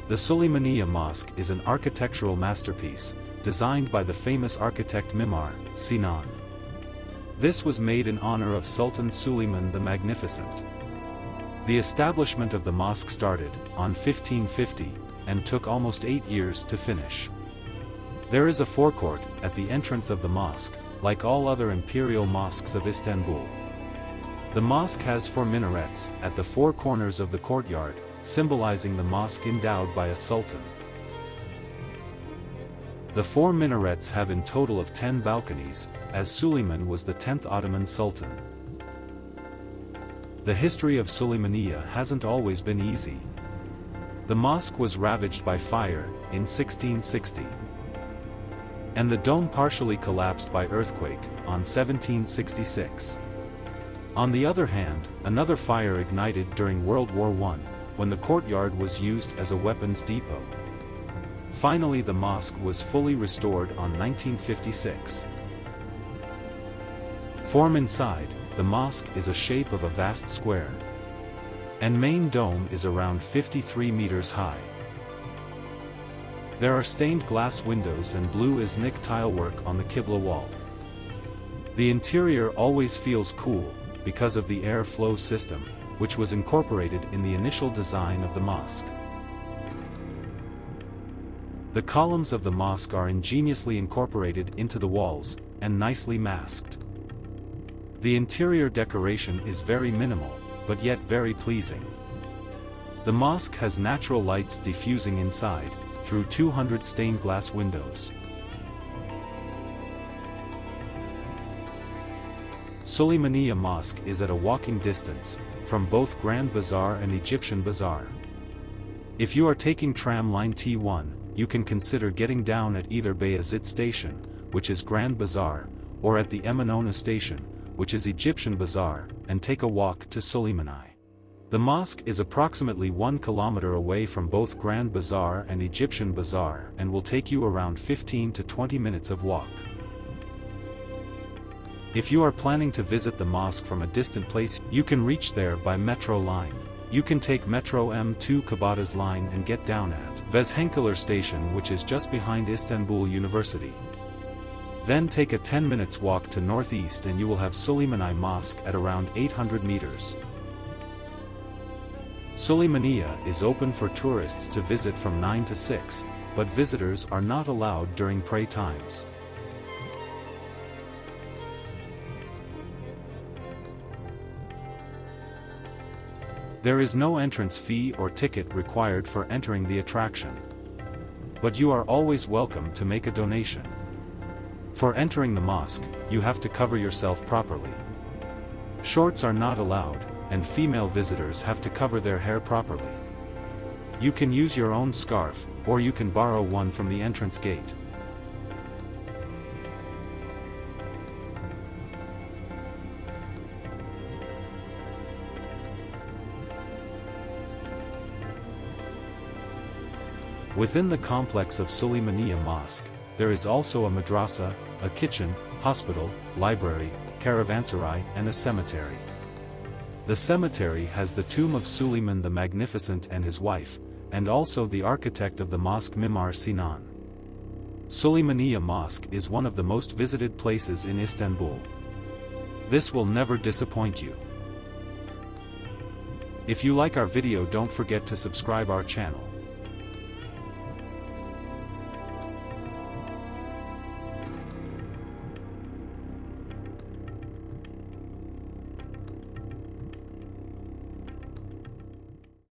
The Suleymaniye Mosque is an architectural masterpiece, designed by the famous architect Mimar, Sinan. This was made in honor of Sultan Süleyman the Magnificent. The establishment of the mosque started on 1550, and took almost 8 years to finish. There is a forecourt at the entrance of the mosque, like all other imperial mosques of Istanbul. The mosque has 4 minarets at the 4 corners of the courtyard, symbolizing the mosque endowed by a sultan. The 4 minarets have in total of 10 balconies, as Suleiman was the 10th Ottoman Sultan. The history of Suleymaniye hasn't always been easy. The mosque was ravaged by fire in 1660. And the dome partially collapsed by earthquake on 1766. On the other hand, another fire ignited during World War I, when the courtyard was used as a weapons depot. Finally, the mosque was fully restored on 1956. From inside, the mosque is a shape of a vast square. And main dome is around 53 meters high. There are stained glass windows and blue iznik tilework on the Qibla wall. The interior always feels cool, because of the air flow system, which was incorporated in the initial design of the mosque. The columns of the mosque are ingeniously incorporated into the walls, and nicely masked. The interior decoration is very minimal, but yet very pleasing. The mosque has natural lights diffusing inside, through 200 stained glass windows. Suleymaniye Mosque is at a walking distance, from both Grand Bazaar and Egyptian Bazaar. If you are taking tram line T1, you can consider getting down at either Bayazit station, which is Grand Bazaar, or at the Eminona station, which is Egyptian Bazaar, and take a walk to Suleymaniye. The mosque is approximately 1 kilometer away from both Grand Bazaar and Egyptian Bazaar and will take you around 15 to 20 minutes of walk. If you are planning to visit the mosque from a distant place, you can reach there by metro line. You can take Metro M2 Kabata's line and get down at Vezhenkiler station, which is just behind Istanbul University. Then take a 10 minutes walk to northeast and you will have Suleymaniye Mosque at around 800 meters. Suleymaniye is open for tourists to visit from 9 to 6, but visitors are not allowed during prayer times. There is no entrance fee or ticket required for entering the attraction. But you are always welcome to make a donation. For entering the mosque, you have to cover yourself properly. Shorts are not allowed, and female visitors have to cover their hair properly. You can use your own scarf, or you can borrow one from the entrance gate. Within the complex of Suleymaniye Mosque, there is also a madrasa, a kitchen, hospital, library, caravanserai, and a cemetery. The cemetery has the tomb of Süleyman the Magnificent and his wife, and also the architect of the mosque Mimar Sinan. Suleymaniye Mosque is one of the most visited places in Istanbul. This will never disappoint you. If you like our video, don't forget to subscribe our channel.